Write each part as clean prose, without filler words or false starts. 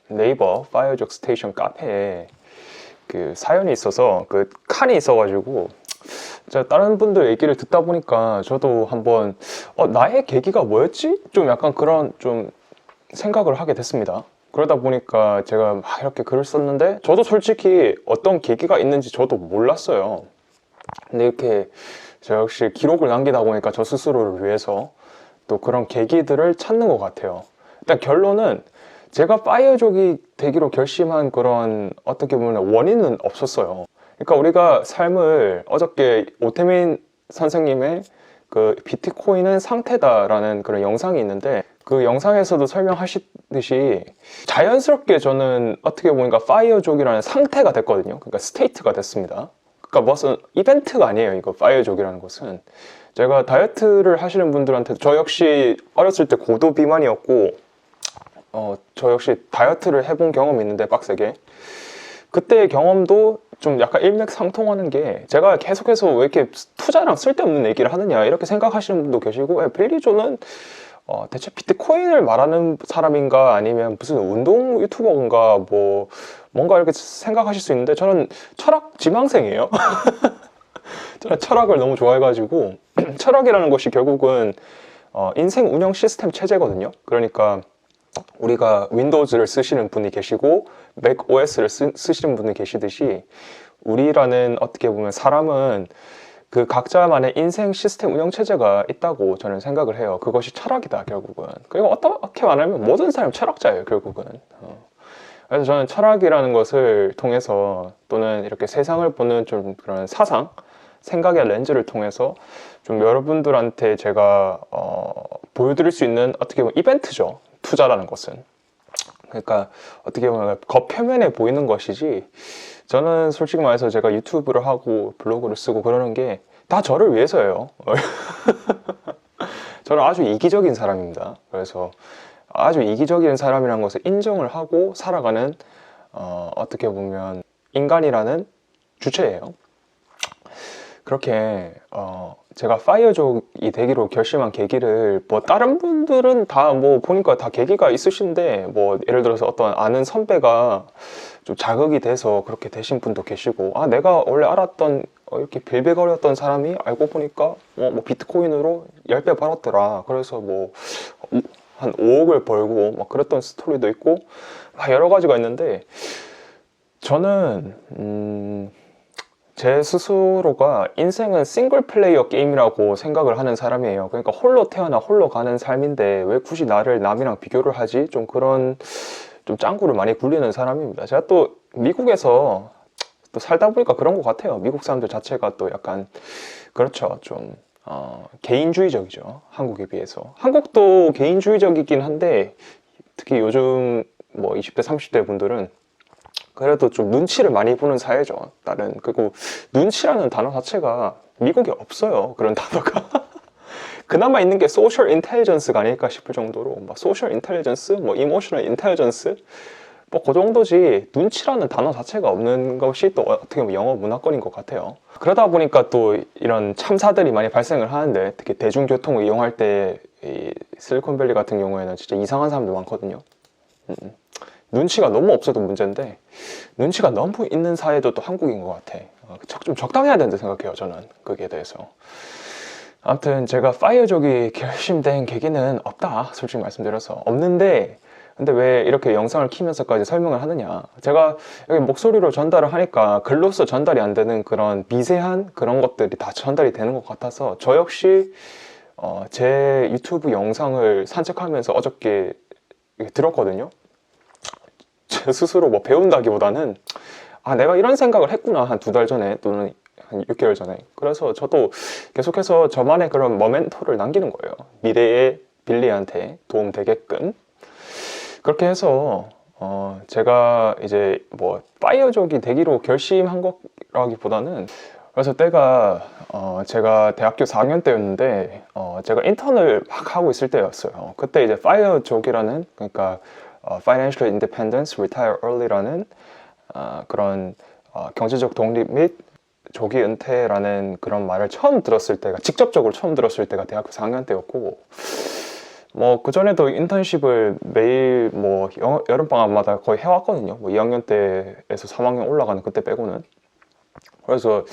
네이버 파이어족 스테이션 카페에 그 사연이 있어서 그 칸이 있어가지고 제가 다른 분들 얘기를 듣다 보니까 저도 한번 나의 계기가 뭐였지? 좀 약간 그런 좀 생각을 하게 됐습니다. 그러다 보니까 제가 막 이렇게 글을 썼는데 저도 솔직히 어떤 계기가 있는지 저도 몰랐어요. 근데 이렇게 제가 역시 기록을 남기다 보니까 저 스스로를 위해서 또 그런 계기들을 찾는 것 같아요. 일단 결론은 제가 파이어족이 되기로 결심한 그런 어떻게 보면 원인은 없었어요. 그러니까 우리가 삶을 어저께 오태민 선생님의 그 비트코인은 상태다라는 그런 영상이 있는데 그 영상에서도 설명하시듯이 자연스럽게 저는 어떻게 보니까 파이어족이라는 상태가 됐거든요. 그러니까 스테이트가 됐습니다. 그러니까 무슨 이벤트가 아니에요. 이거 파이어족이라는 것은 제가 다이어트를 하시는 분들한테 저 역시 어렸을 때 고도 비만이었고 저 역시 다이어트를 해본 경험이 있는데 빡세게 그때의 경험도 좀 약간 일맥상통하는 게 제가 계속해서 왜 이렇게 투자랑 쓸데없는 얘기를 하느냐 이렇게 생각하시는 분도 계시고 빌리 조는 대체 비트코인을 말하는 사람인가 아니면 무슨 운동 유튜버인가 뭐 뭔가 이렇게 생각하실 수 있는데 저는 철학 지망생이에요. 저는 철학을 너무 좋아해가지고 철학이라는 것이 결국은 인생 운영 시스템 체제거든요. 그러니까 우리가 윈도우즈를 쓰시는 분이 계시고 맥 OS를 쓰시는 분이 계시듯이 우리라는 어떻게 보면 사람은 그 각자만의 인생 시스템 운영 체제가 있다고 저는 생각을 해요. 그것이 철학이다 결국은. 그리고 어떻게 말하면 모든 사람이 철학자예요 결국은. 그래서 저는 철학이라는 것을 통해서 또는 이렇게 세상을 보는 좀 그런 사상, 생각의 렌즈를 통해서 좀 여러분들한테 제가 보여드릴 수 있는 어떻게 보면 이벤트죠. 투자라는 것은. 그러니까 어떻게 보면 겉표면에 보이는 것이지 저는 솔직히 말해서 제가 유튜브를 하고 블로그를 쓰고 그러는 게 다 저를 위해서예요. 저는 아주 이기적인 사람입니다. 그래서 아주 이기적인 사람이라는 것을 인정을 하고 살아가는 어떻게 보면 인간이라는 주체예요. 그렇게 제가 파이어족이 되기로 결심한 계기를 뭐 다른 분들은 다 뭐 보니까 다 계기가 있으신데 뭐 예를 들어서 어떤 아는 선배가 좀 자극이 돼서 그렇게 되신 분도 계시고 내가 원래 알았던 이렇게 빌빌거렸던 사람이 알고 보니까 뭐 비트코인으로 10배 벌었더라. 그래서 뭐 한 5억을 벌고 막 그랬던 스토리도 있고 막 여러 가지가 있는데 저는 제 스스로가 인생은 싱글 플레이어 게임이라고 생각을 하는 사람이에요. 그러니까 홀로 태어나 홀로 가는 삶인데 왜 굳이 나를 남이랑 비교를 하지? 좀 그런 좀 짱구를 많이 굴리는 사람입니다. 제가 또 미국에서 또 살다 보니까 그런 것 같아요. 미국 사람들 자체가 또 약간 그렇죠. 좀 개인주의적이죠. 한국에 비해서. 한국도 개인주의적이긴 한데 특히 요즘 뭐 20대 30대 분들은 그래도 좀 눈치를 많이 보는 사회죠. 그리고 눈치라는 단어 자체가 미국에 없어요. 그런 단어가. 그나마 있는 게 소셜 인텔리전스가 아닐까 싶을 정도로 막 소셜 인텔리전스, 뭐 이모셔널 인텔리전스 뭐 그 정도지 눈치라는 단어 자체가 없는 것이 또 어떻게 보면 영어 문화권인 것 같아요. 그러다 보니까 또 이런 참사들이 많이 발생을 하는데 특히 대중교통을 이용할 때 이 실리콘밸리 같은 경우에는 진짜 이상한 사람들 많거든요. 눈치가 너무 없어도 문제인데 눈치가 너무 있는 사회도 또 한국인 것 같아. 좀 적당해야 된다 생각해요. 저는 거기에 대해서. 아무튼 제가 파이어족이 결심된 계기는 없다. 솔직히 말씀드려서 없는데 근데 왜 이렇게 영상을 키면서까지 설명을 하느냐. 제가 여기 목소리로 전달을 하니까 글로써 전달이 안 되는 그런 미세한 그런 것들이 다 전달이 되는 것 같아서 저 역시 제 유튜브 영상을 산책하면서 어저께 들었거든요. 제 스스로 뭐 배운다기보다는 내가 이런 생각을 했구나 한 2달 전에 또는 한 6개월 전에. 그래서 저도 계속해서 저만의 그런 모멘토를 남기는 거예요. 미래의 빌리한테 도움 되게끔. 그렇게 해서 제가 이제 뭐 파이어족이 되기로 결심한 거라기보다는 그래서 때가 제가 대학교 4학년 때였는데 제가 인턴을 막 하고 있을 때였어요. 그때 이제 파이어족이라는 그러니까 Financial Independence, Retire Early라는 그런 경제적 독립 및 조기 은퇴라는 그런 말을 처음 들었을 때가 직접적으로 처음 들었을 때가 대학교 4학년 때였고 뭐 그전에도 인턴십을 매일 뭐 여름방학마다 거의 해왔거든요. 뭐 2학년 때에서 3학년 올라가는 그때 빼고는. 그래서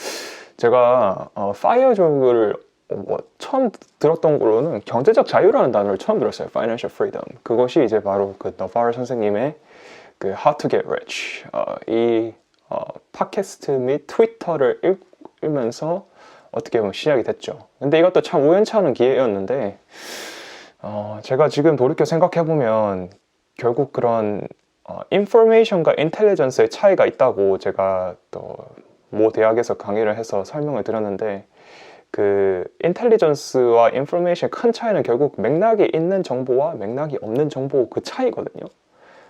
제가 파이어족을 뭐 처음 들었던 걸로는 경제적 자유라는 단어를 처음 들었어요. Financial Freedom. 그것이 이제 바로 그 너바르 선생님의 그 How to Get Rich 이 팟캐스트 및 트위터를 읽으면서 어떻게 보면 시작이 됐죠. 근데 이것도 참 우연치 않은 기회였는데 제가 지금 돌이켜 생각해보면 결국 그런 인포메이션과 인텔리전스의 차이가 있다고 제가 또 모 대학에서 강의를 해서 설명을 드렸는데 그 인텔리전스와 인포메이션의 큰 차이는 결국 맥락이 있는 정보와 맥락이 없는 정보 그 차이거든요.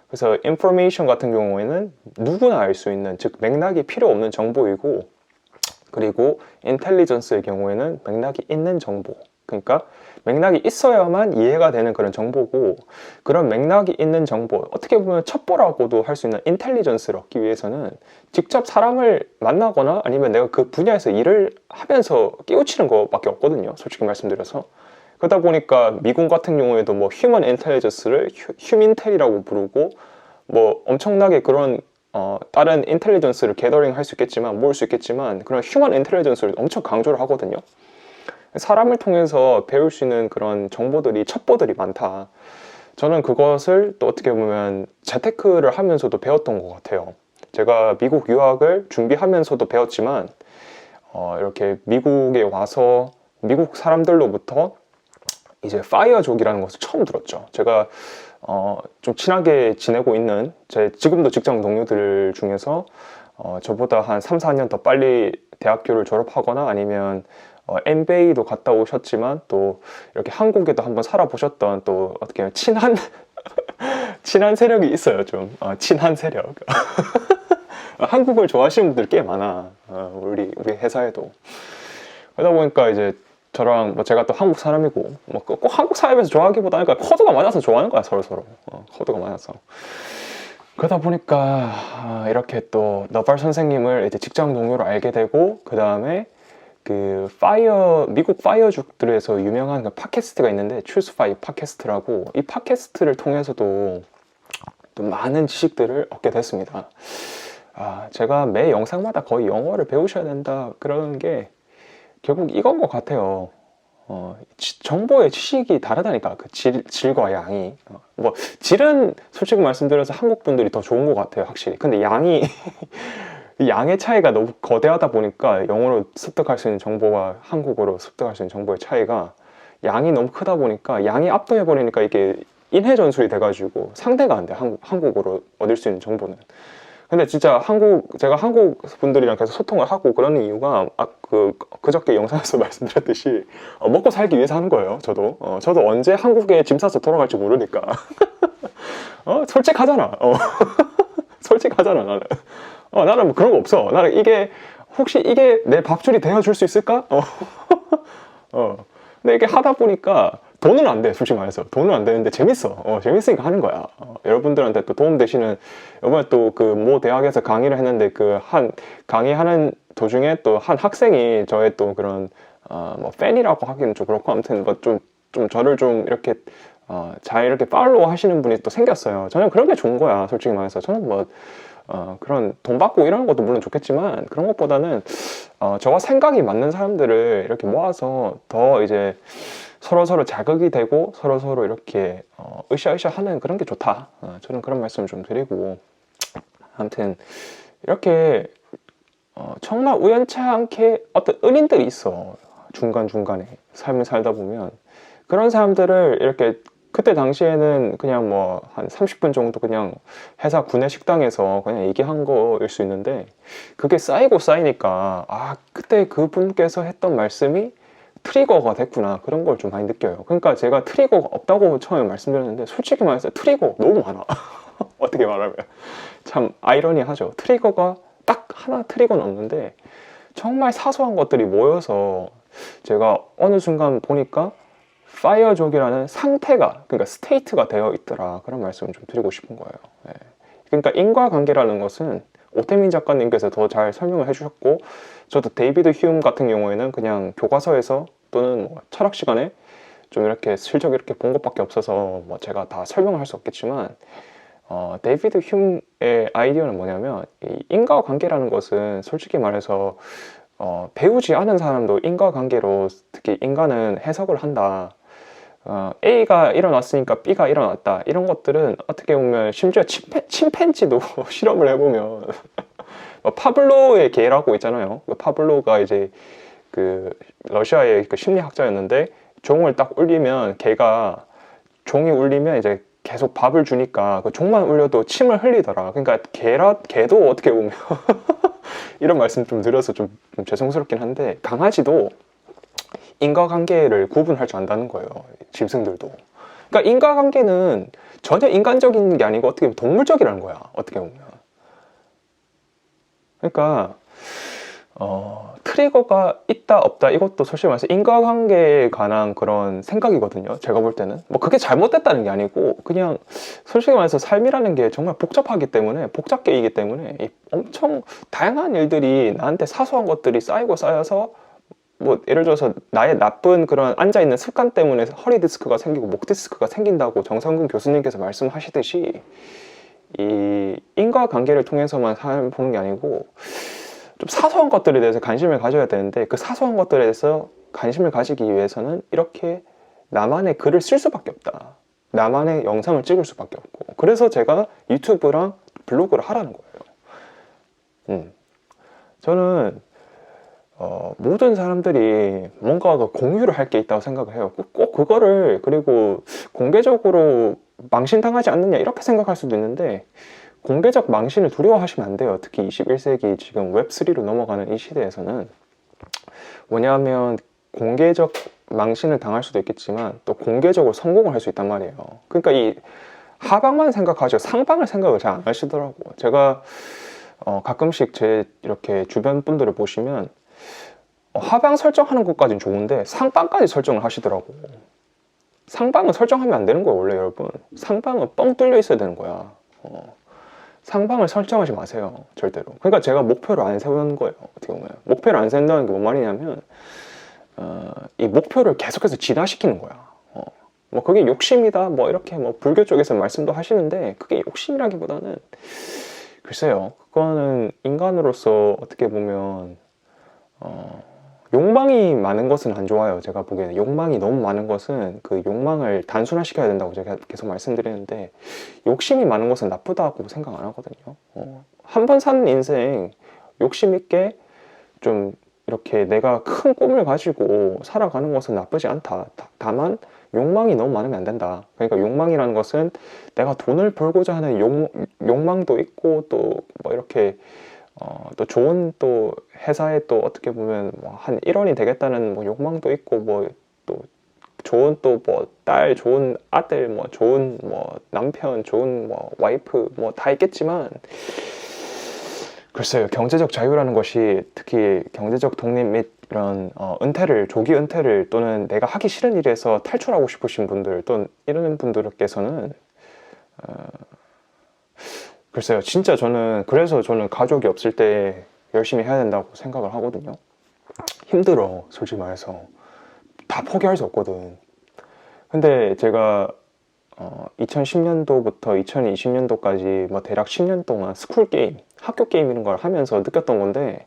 그래서 인포메이션 같은 경우에는 누구나 알 수 있는, 즉 맥락이 필요 없는 정보이고, 그리고 인텔리전스의 경우에는 맥락이 있는 정보, 그러니까 맥락이 있어야만 이해가 되는 그런 정보고, 그런 맥락이 있는 정보, 어떻게 보면 첩보라고도 할 수 있는 인텔리전스를 얻기 위해서는 직접 사람을 만나거나 아니면 내가 그 분야에서 일을 하면서 깨우치는 것밖에 없거든요, 솔직히 말씀드려서. 그러다 보니까 미국 같은 경우에도 뭐 휴먼 인텔리전스를 휴민텔이라고 부르고, 뭐 엄청나게 그런 다른 인텔리전스를 게더링 할 수 있겠지만, 모을 수 있겠지만, 그런 휴먼 인텔리전스를 엄청 강조를 하거든요. 사람을 통해서 배울 수 있는 그런 정보들이, 첩보들이 많다. 저는 그것을 또 어떻게 보면 재테크를 하면서도 배웠던 것 같아요. 제가 미국 유학을 준비하면서도 배웠지만 이렇게 미국에 와서 미국 사람들로부터 이제 파이어족이라는 것을 처음 들었죠. 제가 좀 친하게 지내고 있는 제 지금도 직장 동료들 중에서 저보다 한 3, 4년 더 빨리 대학교를 졸업하거나 아니면 MBA도 갔다 오셨지만 또 이렇게 한국에도 한번 살아보셨던 또 어떻게 친한 세력이 있어요. 좀 친한 세력. 한국을 좋아하시는 분들 꽤 많아. 우리 회사에도. 그러다 보니까 이제 저랑 뭐 제가 또 한국 사람이고 뭐 꼭 한국 사회에서 좋아하기보다는 그러니까 코드가 맞아서 좋아하는 거야, 서로. 코드가 맞아서. 그러다 보니까 이렇게 또 너발 선생님을 이제 직장 동료로 알게 되고, 그 다음에 그 미국 파이어족들에서 유명한 그 팟캐스트가 있는데 Choose 5 팟캐스트라고, 이 팟캐스트를 통해서도 또 많은 지식들을 얻게 됐습니다. 제가 매 영상마다 거의 영어를 배우셔야 된다 그러는 게 결국 이건 것 같아요. 정보의 지식이 다르다니까, 그 질과 양이. 뭐 질은 솔직히 말씀드려서 한국 분들이 더 좋은 것 같아요, 확실히. 근데 양이 양의 차이가 너무 거대하다 보니까 영어로 습득할 수 있는 정보와 한국어로 습득할 수 있는 정보의 차이가 양이 너무 크다 보니까 양이 압도해버리니까 이게 인해전술이 돼가지고 상대가 안 돼, 한국어로 얻을 수 있는 정보는. 근데 진짜 제가 한국 분들이랑 계속 소통을 하고 그러는 이유가 그저께 영상에서 말씀드렸듯이 먹고 살기 위해서 하는 거예요. 저도 언제 한국에 짐 싸서 돌아갈지 모르니까. 솔직하잖아. 솔직하잖아, 나는. 나는 뭐 그런 거 없어. 나는 혹시 이게 내 밥줄이 되어줄 수 있을까? 근데 이게 하다 보니까 돈은 안 돼, 솔직히 말해서. 돈은 안 되는데 재밌어. 재밌으니까 하는 거야. 여러분들한테 또 도움 되시는, 이번에 또 그 모 대학에서 강의를 했는데 강의하는 도중에 또 한 학생이 저의 또 그런, 뭐 팬이라고 하기는 좀 그렇고, 아무튼 뭐 좀 저를 좀 이렇게, 잘 이렇게 팔로우 하시는 분이 또 생겼어요. 저는 그런 게 좋은 거야, 솔직히 말해서. 저는 뭐, 그런 돈 받고 이러는 것도 물론 좋겠지만, 그런 것보다는 저와 생각이 맞는 사람들을 이렇게 모아서 더 이제 서로 자극이 되고 서로 이렇게 으쌰으쌰 하는 그런 게 좋다. 저는 그런 말씀을 좀 드리고, 아무튼 이렇게 정말 우연치 않게 어떤 은인들이 있어, 중간중간에 삶을 살다 보면. 그런 사람들을 이렇게 그때 당시에는 그냥 뭐 한 30분 정도 그냥 회사 구내 식당에서 그냥 얘기한 거일 수 있는데, 그게 쌓이니까 그때 그분께서 했던 말씀이 트리거가 됐구나, 그런 걸 좀 많이 느껴요. 그러니까 제가 트리거가 없다고 처음에 말씀드렸는데, 솔직히 말해서 트리거 너무 많아. 어떻게 말하면 참 아이러니하죠. 트리거가 딱 하나 트리거는 없는데 정말 사소한 것들이 모여서 제가 어느 순간 보니까 파이어족이라는 상태가, 그러니까 스테이트가 되어 있더라, 그런 말씀을 좀 드리고 싶은 거예요. 네. 그러니까 인과관계라는 것은 오태민 작가님께서 더 잘 설명을 해주셨고, 저도 데이비드 휴움 같은 경우에는 그냥 교과서에서 또는 뭐 철학 시간에 좀 이렇게 슬쩍 이렇게 본 것밖에 없어서 뭐 제가 다 설명을 할 수 없겠지만, 데이비드 휴의 아이디어는 뭐냐면, 이 인과관계라는 것은 솔직히 말해서 배우지 않은 사람도 인과관계로, 특히 인간은 해석을 한다. A가 일어났으니까 B가 일어났다. 이런 것들은 어떻게 보면 심지어 침팬지도 실험을 해보면 파블로의 개라고 있잖아요. 파블로가 이제 그 러시아의 그 심리학자였는데, 종을 딱 울리면 종이 울리면 이제 계속 밥을 주니까 그 종만 울려도 침을 흘리더라. 그러니까 개도 어떻게 보면 이런 말씀 좀 드려서 좀 죄송스럽긴 한데, 강아지도 인과관계를 구분할 줄 안다는 거예요. 짐승들도. 그러니까 인과관계는 전혀 인간적인 게 아니고 어떻게 보면 동물적이라는 거야. 어떻게 보면. 그러니까 트리거가 있다 없다, 이것도 솔직히 말해서 인과관계에 관한 그런 생각이거든요. 제가 볼 때는 뭐 그게 잘못됐다는 게 아니고, 그냥 솔직히 말해서 삶이라는 게 정말 복잡하기 때문에, 복잡계이기 때문에 이 엄청 다양한 일들이, 나한테 사소한 것들이 쌓이고 쌓여서, 뭐 예를 들어서 나의 나쁜 그런 앉아있는 습관 때문에 허리 디스크가 생기고 목 디스크가 생긴다고 정성근 교수님께서 말씀하시듯이, 이 인과관계를 통해서만 삶을 보는 게 아니고 좀 사소한 것들에 대해서 관심을 가져야 되는데, 그 사소한 것들에 대해서 관심을 가지기 위해서는 이렇게 나만의 글을 쓸 수밖에 없다. 나만의 영상을 찍을 수밖에 없고, 그래서 제가 유튜브랑 블로그를 하라는 거예요. 저는 모든 사람들이 뭔가 공유를 할 게 있다고 생각을 해요. 꼭 그거를, 그리고 공개적으로 망신당하지 않느냐 이렇게 생각할 수도 있는데, 공개적 망신을 두려워하시면 안 돼요. 특히 21세기 지금 웹3로 넘어가는 이 시대에서는. 뭐냐면 공개적 망신을 당할 수도 있겠지만 또 공개적으로 성공을 할 수 있단 말이에요. 그러니까 이 하방만 생각하죠. 상방을 생각을 잘 안 하시더라고요. 제가 가끔씩 제 이렇게 주변 분들을 보시면 하방 설정하는 것까지는 좋은데 상방까지 설정을 하시더라고. 상방은 설정하면 안 되는 거예요, 원래. 여러분, 상방은 뻥 뚫려 있어야 되는 거야. 상방을 설정하지 마세요, 절대로. 그러니까 제가 목표를 안 세우는 거예요. 어떻게 보면 목표를 안 세운다는 게 뭔 말이냐면, 이 목표를 계속해서 진화시키는 거야. 뭐 그게 욕심이다, 뭐 이렇게 뭐 불교 쪽에서 말씀도 하시는데, 그게 욕심이라기보다는, 글쎄요, 그거는 인간으로서 어떻게 보면 욕망이 많은 것은 안 좋아요. 제가 보기에는 욕망이 너무 많은 것은, 그 욕망을 단순화시켜야 된다고 제가 계속 말씀드리는데, 욕심이 많은 것은 나쁘다고 생각 안 하거든요. 한 번 사는 인생 욕심 있게 좀 이렇게 내가 큰 꿈을 가지고 살아가는 것은 나쁘지 않다. 다만 욕망이 너무 많으면 안 된다. 그러니까 욕망이라는 것은 내가 돈을 벌고자 하는 욕망도 있고, 또 뭐 이렇게 또 좋은 또 회사에 또 어떻게 보면 뭐한 일원이 되겠다는 뭐 욕망도 있고, 뭐 또 좋은 또 뭐 딸, 좋은 아들, 뭐 좋은 뭐 남편, 좋은 뭐 와이프, 뭐 다 있겠지만, 글쎄요, 경제적 자유라는 것이, 특히 경제적 독립 및 이런 조기 은퇴를, 또는 내가 하기 싫은 일에서 탈출하고 싶으신 분들, 또는 이런 분들께서는 글쎄요, 진짜 그래서 저는 가족이 없을 때 열심히 해야 된다고 생각을 하거든요. 힘들어, 솔직히 말해서. 다 포기할 수 없거든. 근데 제가 2010년도부터 2020년도까지 뭐 대략 10년 동안 스쿨 게임, 학교 게임 이런 걸 하면서 느꼈던 건데,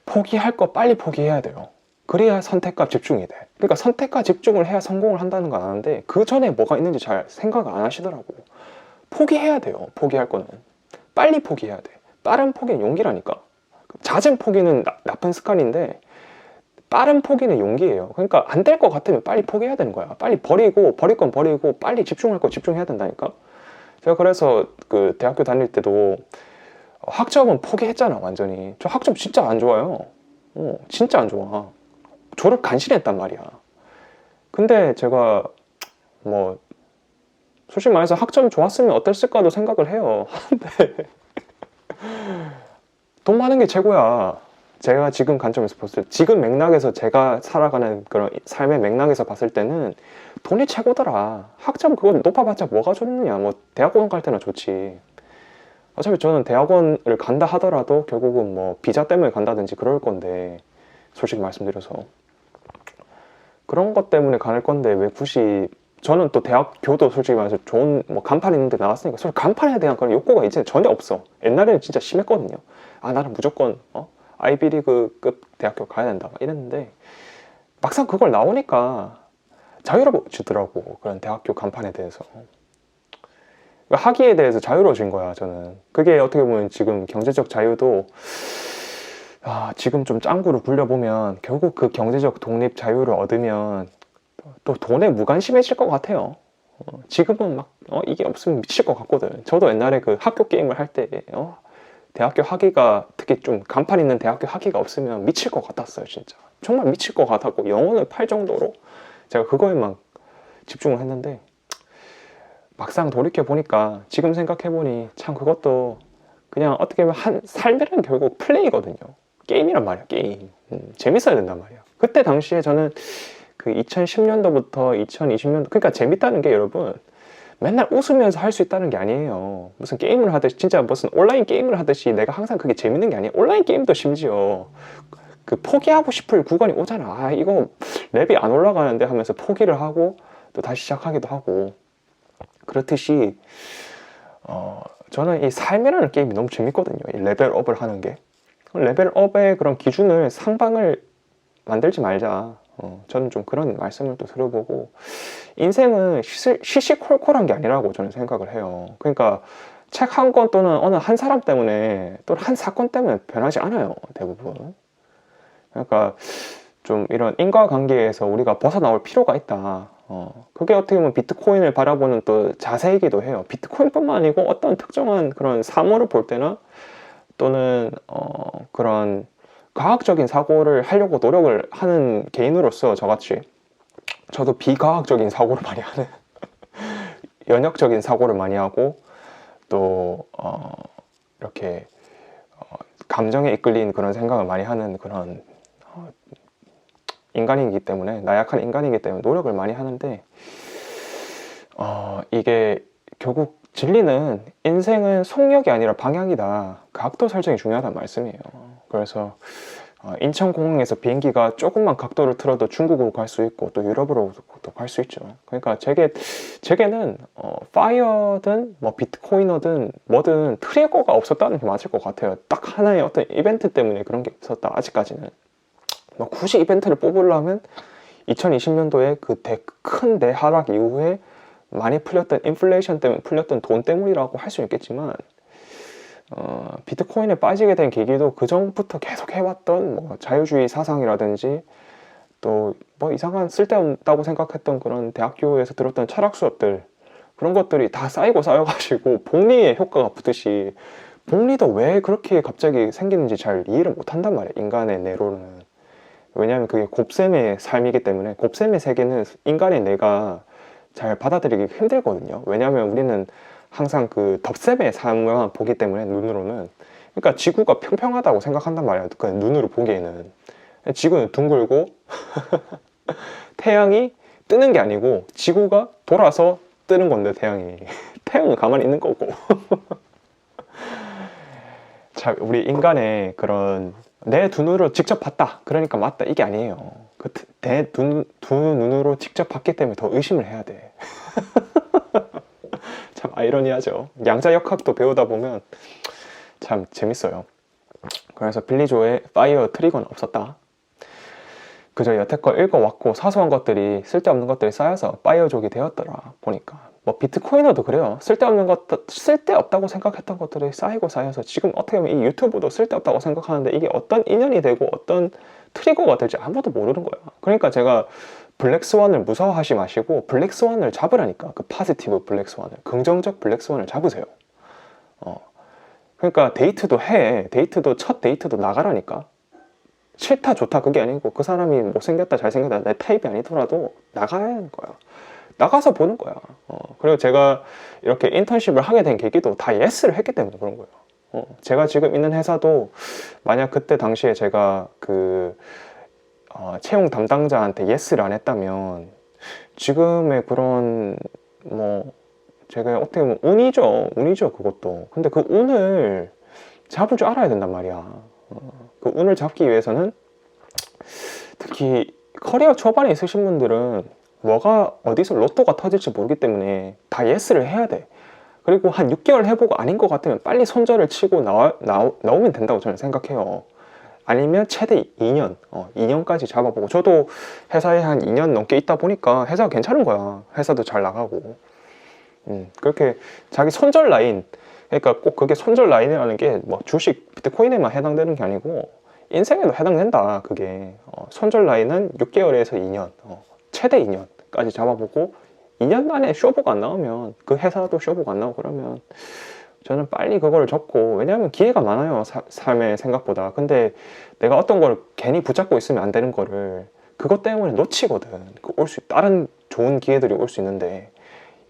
포기할 거 빨리 포기해야 돼요. 그래야 선택과 집중이 돼. 그러니까 선택과 집중을 해야 성공을 한다는 건 아는데, 그 전에 뭐가 있는지 잘 생각을 안 하시더라고. 포기해야 돼요. 포기할 거는 빨리 포기해야 돼. 빠른 포기는 용기라니까. 잦은 포기는 나쁜 습관인데, 빠른 포기는 용기예요. 그러니까 안 될 것 같으면 빨리 포기해야 되는 거야. 빨리 버릴 건 버리고, 빨리 집중할 거 집중해야 된다니까. 제가 그래서 그 대학교 다닐 때도 학점은 포기했잖아, 완전히. 저 학점 진짜 안 좋아요. 진짜 안 좋아. 졸업 간신했단 말이야. 근데 제가 뭐 솔직히 말해서 학점 좋았으면 어땠을까도 생각을 해요. 근데 돈 많은 게 최고야. 제가 지금 관점에서 봤을 때, 지금 맥락에서 제가 살아가는 그런 삶의 맥락에서 봤을 때는 돈이 최고더라. 학점 그거 높아봤자 뭐가 좋느냐. 뭐 대학원 갈 때나 좋지. 어차피 저는 대학원을 간다 하더라도 결국은 뭐 비자 때문에 간다든지 그럴 건데, 솔직히 말씀드려서. 그런 것 때문에 가는 건데 왜 굳이 저는 또 대학교도 솔직히 말해서 좋은 뭐 간판 있는 데 나왔으니까 솔직히 간판에 대한 그런 욕구가 이제 전혀 없어. 옛날에는 진짜 심했거든요. 아 나는 무조건 아이비리그급 대학교 가야 된다 막 이랬는데 막상 그걸 나오니까 자유로워지더라고. 그런 대학교 간판에 대해서 학위에 대해서 자유로워진 거야. 저는 그게 어떻게 보면 지금 경제적 자유도 지금 좀 짱구로 굴려보면 결국 그 경제적 독립 자유를 얻으면 또 돈에 무관심해질 것 같아요. 지금은 막 이게 없으면 미칠 것 같거든. 저도 옛날에 그 학교 게임을 할 때 대학교 학위가 특히 좀 간판 있는 대학교 학위가 없으면 미칠 것 같았어요. 진짜 정말 미칠 것 같았고 영혼을 팔 정도로 제가 그거에만 집중을 했는데 막상 돌이켜 보니까 지금 생각해 보니 참 그것도 그냥 어떻게 보면 한 삶이란 결국 플레이거든요. 게임이란 말이야. 게임 재밌어야 된단 말이야. 그때 당시에 저는 그 2010년도부터 2020년도 그러니까 재밌다는 게 여러분 맨날 웃으면서 할 수 있다는 게 아니에요. 무슨 게임을 하듯이 진짜 무슨 온라인 게임을 하듯이 내가 항상 그게 재밌는 게 아니에요. 온라인 게임도 심지어 그 포기하고 싶을 구간이 오잖아. 이거 랩이 안 올라가는데 하면서 포기를 하고 또 다시 시작하기도 하고 그렇듯이 저는 이 삶이라는 게임이 너무 재밌거든요. 이 레벨업을 하는 게 레벨업의 그런 기준을 상방을 만들지 말자. 저는 좀 그런 말씀을 또 들어보고 인생은 시시콜콜한 게 아니라고 저는 생각을 해요. 그러니까 책 한 권 또는 어느 한 사람 때문에 또는 한 사건 때문에 변하지 않아요. 대부분. 그러니까 좀 이런 인과관계에서 우리가 벗어나올 필요가 있다. 그게 어떻게 보면 비트코인을 바라보는 또 자세이기도 해요. 비트코인뿐만 아니고 어떤 특정한 그런 사물을 볼 때나 또는 그런 과학적인 사고를 하려고 노력을 하는 개인으로서 저도 비과학적인 사고를 많이 하는 연역적인 사고를 많이 하고 또 이렇게 감정에 이끌린 그런 생각을 많이 하는 그런 인간이기 때문에 나약한 인간이기 때문에 노력을 많이 하는데 이게 결국 진리는 인생은 속력이 아니라 방향이다. 각도 설정이 중요하다는 말씀이에요. 그래서 인천공항에서 비행기가 조금만 각도를 틀어도 중국으로 갈 수 있고 또 유럽으로도 갈 수 있죠. 그러니까 제게는 파이어든 뭐 비트코이너든 뭐든 트리거가 없었다는 게 맞을 것 같아요. 딱 하나의 어떤 이벤트 때문에 그런 게 없었다. 아직까지는 뭐 굳이 이벤트를 뽑으려면 2020년도에 그 큰 대하락 이후에 많이 풀렸던 인플레이션 때문에 풀렸던 돈 때문이라고 할 수 있겠지만 비트코인에 빠지게 된 계기도 그 전부터 계속 해왔던 뭐 자유주의 사상이라든지 또 뭐 이상한 쓸데없다고 생각했던 그런 대학교에서 들었던 철학 수업들 그런 것들이 다 쌓여가지고 복리의 효과가 붙듯이 복리도 왜 그렇게 갑자기 생기는지 잘 이해를 못한단 말이에요. 인간의 뇌로는. 왜냐하면 그게 곱셈의 삶이기 때문에 곱셈의 세계는 인간의 뇌가 잘 받아들이기 힘들거든요. 왜냐하면 우리는 항상 그 덧셈의 삶만 보기 때문에 눈으로는 그러니까 지구가 평평하다고 생각한단 말이에요. 그 눈으로 보기에는 지구는 둥글고 태양이 뜨는 게 아니고 지구가 돌아서 뜨는 건데 태양은 가만히 있는 거고 자 우리 인간의 그런 내 두 눈으로 직접 봤다 그러니까 맞다 이게 아니에요. 내 두 눈으로 직접 봤기 때문에 더 의심을 해야 돼. 참 아이러니하죠. 양자역학도 배우다 보면 참 재밌어요. 그래서 빌리조의 파이어 트리거는 없었다. 그저 여태껏 읽어왔고 사소한 것들이 쓸데없는 것들이 쌓여서 파이어족이 되었더라 보니까 뭐 비트코이너도 그래요. 쓸데없다고 생각했던 것들이 쌓여서 지금 어떻게 보면 이 유튜브도 쓸데없다고 생각하는데 이게 어떤 인연이 되고 어떤 트리거가 될지 아무도 모르는 거야. 그러니까 제가 블랙스완을 무서워하지 마시고 블랙스완을 잡으라니까. 그 파지티브 블랙스완을 긍정적 블랙스완을 잡으세요. 그러니까 데이트도 첫 데이트도 나가라니까. 싫다 좋다 그게 아니고 그 사람이 못생겼다 잘생겼다 내 타입이 아니더라도 나가야 하는 거야. 나가서 보는 거야. 그리고 제가 이렇게 인턴십을 하게 된 계기도 다 예스를 했기 때문에 그런 거예요. 제가 지금 있는 회사도 만약 그때 당시에 제가 그 채용 담당자한테 예스를 안 했다면 지금의 그런 뭐 제가 어떻게 보면 운이죠 그것도. 근데 그 운을 잡을 줄 알아야 된단 말이야. 그 운을 잡기 위해서는 특히 커리어 초반에 있으신 분들은 뭐가 어디서 로또가 터질지 모르기 때문에 다 예스를 해야 돼. 그리고 한 6개월 해보고 아닌 것 같으면 빨리 손절을 치고 나오면 된다고 저는 생각해요. 아니면 최대 2년, 2년까지 잡아보고. 저도 회사에 한 2년 넘게 있다 보니까 회사가 괜찮은 거야. 회사도 잘 나가고. 그렇게 자기 손절 라인, 그러니까 꼭 그게 손절 라인이라는 게 뭐 주식, 비트코인에만 해당되는 게 아니고 인생에도 해당된다. 그게 손절 라인은 6개월에서 2년, 최대 2년까지 잡아보고 2년 안에 쇼부가 안 나오면, 그 회사도 쇼부가 안 나오고 그러면 저는 빨리 그거를 접고, 왜냐하면 기회가 많아요, 삶의 생각보다. 근데 내가 어떤 걸 괜히 붙잡고 있으면 안 되는 거를 그것 때문에 놓치거든. 다른 좋은 기회들이 올 수 있는데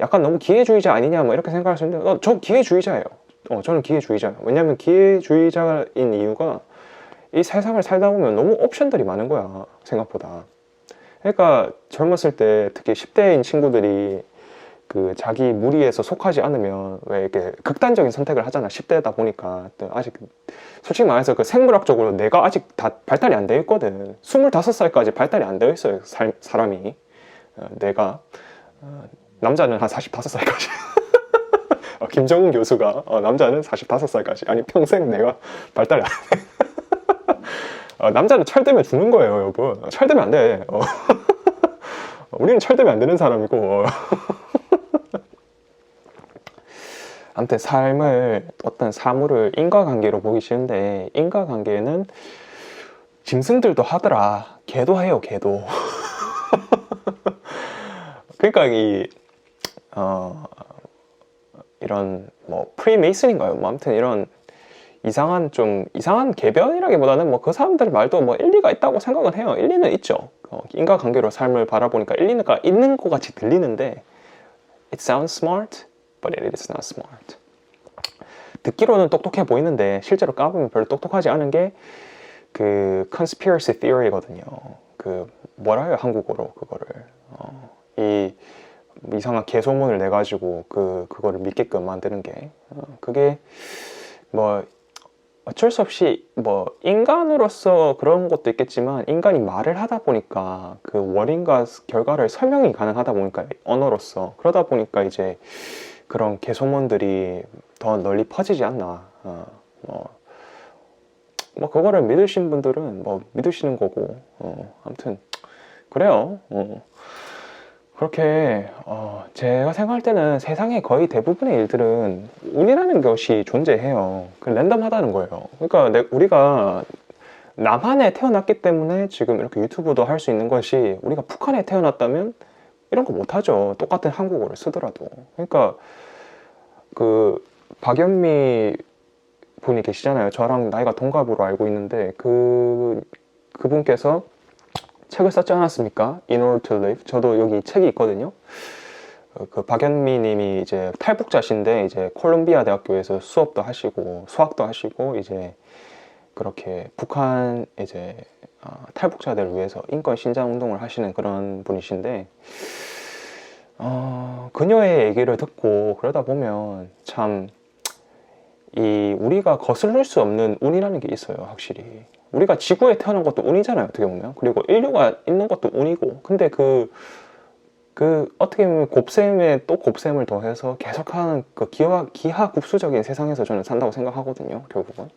약간 너무 기회주의자 아니냐 뭐 이렇게 생각할 수 있는데 저 기회주의자예요. 저는 기회주의자예요. 왜냐면 기회주의자인 이유가 이 세상을 살다 보면 너무 옵션들이 많은 거야, 생각보다. 그러니까 젊었을 때 특히 10대인 친구들이 그 자기 무리에서 속하지 않으면 왜 이렇게 극단적인 선택을 하잖아. 10대다 보니까 또 아직 솔직히 말해서 그 생물학적으로 내가 아직 다 발달이 안 되어 있거든. 25살까지 발달이 안 되어 있어요, 사람이. 내가 남자는 한 45살까지. 김정은 교수가 남자는 45살까지. 아니 평생 내가 발달이 안 돼. 남자는 철되면 죽는 거예요, 여러분. 철되면 안 돼. 우리는 철되면 안 되는 사람이고. 아무튼 삶을, 어떤 사물을 인과관계로 보기 쉬운데, 인과관계는 짐승들도 하더라. 개도 해요, 개도. 그러니까 이런 뭐 프리메이슨인가요? 뭐 아무튼 이런 좀 이상한 개변이라기보다는 뭐 그 사람들 말도 뭐 일리가 있다고 생각은 해요. 일리는 있죠. 인과관계로 삶을 바라보니까 일리가 있는 것 같이 들리는데 it sounds smart, but it is not smart. 듣기로는 똑똑해 보이는데 실제로 까보면 별로 똑똑하지 않은 게 그 conspiracy theory거든요. 그 뭐라 해요, 한국어로 그거를. 이 이상한 개소문을 내 가지고 그거를 믿게끔 만드는 게 그게 뭐 어쩔 수 없이 뭐 인간으로서 그런 것도 있겠지만, 인간이 말을 하다 보니까 그 원인과 결과를 설명이 가능하다 보니까, 언어로서 그러다 보니까 이제 그런 개소문들이 더 널리 퍼지지 않나. 뭐 그거를 믿으신 분들은 뭐 믿으시는 거고, 아무튼 그래요. 그렇게 제가 생각할 때는 세상의 거의 대부분의 일들은 운이라는 것이 존재해요. 그 랜덤하다는 거예요. 그러니까 우리가 남한에 태어났기 때문에 지금 이렇게 유튜브도 할 수 있는 것이, 우리가 북한에 태어났다면 이런 거 못하죠. 똑같은 한국어를 쓰더라도. 그러니까 그 박연미 분이 계시잖아요. 저랑 나이가 동갑으로 알고 있는데 그분께서 책을 썼지 않았습니까? In Order to Live. 저도 여기 책이 있거든요. 그 박연미 님이 이제 탈북자신데 이제 콜롬비아 대학교에서 수업도 하시고 수학도 하시고 이제 그렇게 북한 이제 탈북자들을 위해서 인권 신장 운동을 하시는 그런 분이신데, 그녀의 얘기를 듣고 그러다 보면 참 우리가 거슬릴 수 없는 운이라는 게 있어요, 확실히. 우리가 지구에 태어난 것도 운이잖아요, 어떻게 보면. 그리고 인류가 있는 것도 운이고. 근데 어떻게 보면 곱셈에 또 곱셈을 더해서 계속하는 그 기하급수적인 세상에서 저는 산다고 생각하거든요, 결국은.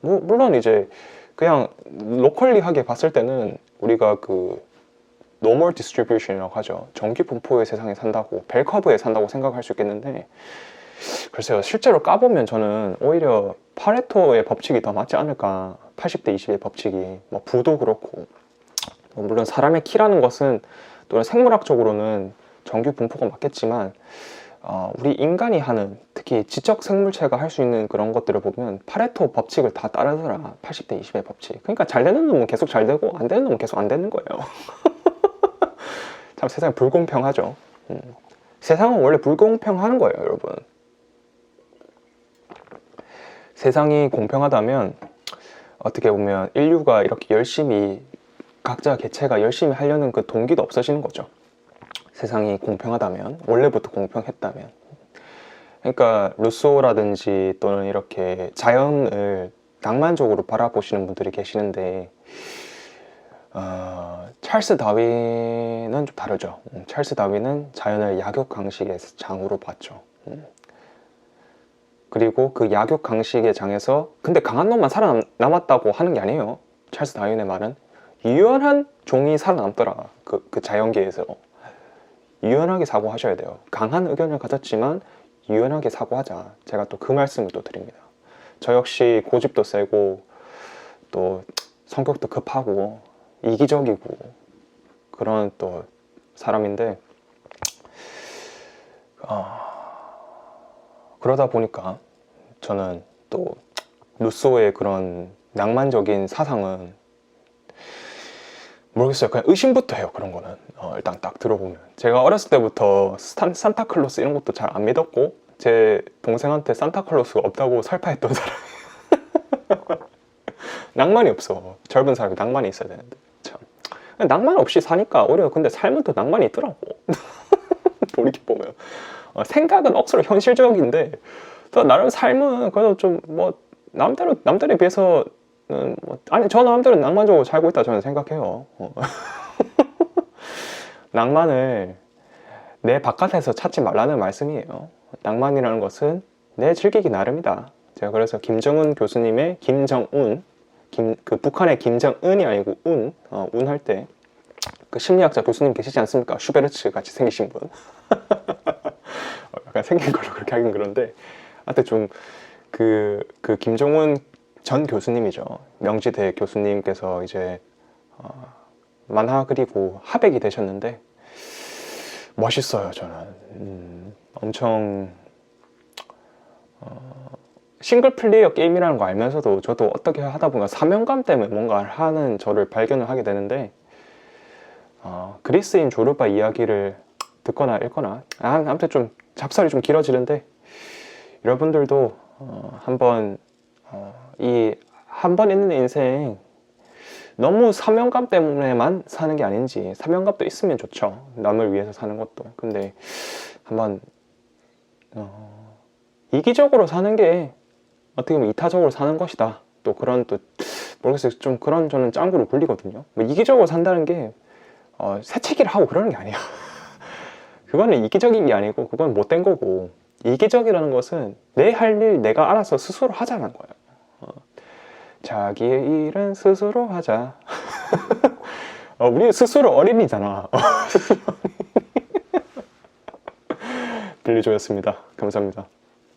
물론 이제 그냥 로컬리하게 봤을 때는 우리가 그 normal distribution이라고 하죠. 정기 분포의 세상에 산다고, 벨커브에 산다고 생각할 수 있겠는데, 글쎄요, 실제로 까보면 저는 오히려 파레토의 법칙이 더 맞지 않을까. 80대 20의 법칙이. 뭐 부도 그렇고, 물론 사람의 키라는 것은 또는 생물학적으로는 정규 분포가 맞겠지만, 우리 인간이 하는, 특히 지적 생물체가 할 수 있는 그런 것들을 보면 파레토 법칙을 다 따르더라. 80대 20의 법칙. 그러니까 잘 되는 놈은 계속 잘 되고 안 되는 놈은 계속 안 되는 거예요. 참 세상이 불공평하죠. 세상은 원래 불공평하는 거예요, 여러분. 세상이 공평하다면 어떻게 보면 인류가 이렇게 열심히, 각자 개체가 열심히 하려는 그 동기도 없어지는 거죠. 세상이 공평하다면, 원래부터 공평했다면. 그러니까 루소라든지 또는 이렇게 자연을 낭만적으로 바라보시는 분들이 계시는데, 찰스 다윈은 좀 다르죠. 찰스 다윈은 자연을 약육 강식의 장으로 봤죠. 그리고 그 약육 강식의 장에서 근데 강한 놈만 살아남았다고 하는 게 아니에요. 찰스 다윈의 말은 유연한 종이 살아남더라. 그 자연계에서 유연하게 사고하셔야 돼요. 강한 의견을 가졌지만 유연하게 사고하자. 제가 또 그 말씀을 또 드립니다. 저 역시 고집도 세고 또 성격도 급하고 이기적이고 그런 또 사람인데 그러다 보니까 저는 또 루소의 그런 낭만적인 사상은 모르겠어요. 그냥 의심부터 해요. 그런 거는 일단 딱 들어보면 제가 어렸을 때부터 산타클로스 이런 것도 잘 안 믿었고 제 동생한테 산타클로스가 없다고 설파했던 사람이 낭만이 없어. 젊은 사람이 낭만이 있어야 되는데 참 낭만 없이 사니까 오히려 근데 삶은 또 낭만이 있더라고. 돌이켜보면 생각은 억수로 현실적인데 또 나름 삶은 그래도 좀 뭐 남들에 비해서 뭐, 아니 저 나름대로 낭만적으로 살고 있다 저는 생각해요. 낭만을 내 바깥에서 찾지 말라는 말씀이에요. 낭만이라는 것은 내 즐기기 나름이다. 제가 그래서 김정은 교수님의 김정운 그 북한의 김정은이 아니고 운 할 때 그 심리학자 교수님 계시지 않습니까? 슈베르츠 같이 생기신 분. 약간 생긴 걸로 그렇게 하긴 그런데 하여튼 좀 그 김정은 전 교수님이죠. 명지대 교수님께서 이제 만화 그리고 화백이 되셨는데 멋있어요. 저는 엄청 싱글 플레이어 게임이라는 거 알면서도 저도 어떻게 하다 보면 사명감 때문에 뭔가 하는 저를 발견을 하게 되는데 그리스인 조르바 이야기를 듣거나 읽거나 아무튼 좀 잡설이 좀 길어지는데 여러분들도 한번 이 한 번 있는 인생 너무 사명감 때문에만 사는 게 아닌지 사명감도 있으면 좋죠. 남을 위해서 사는 것도. 근데 한번 이기적으로 사는 게 어떻게 보면 이타적으로 사는 것이다. 또 그런 또 모르겠어요. 좀 그런 저는 짱구로 굴리거든요. 뭐 이기적으로 산다는 게 새치기를 하고 그러는 게 아니야. 그거는 이기적인 게 아니고 그건 못된 거고 이기적이라는 것은 내 할 일 내가 알아서 스스로 하자는 거예요. 자기의 일은 스스로 하자. 우리 스스로 어린이잖아. 빌리조였습니다. 감사합니다.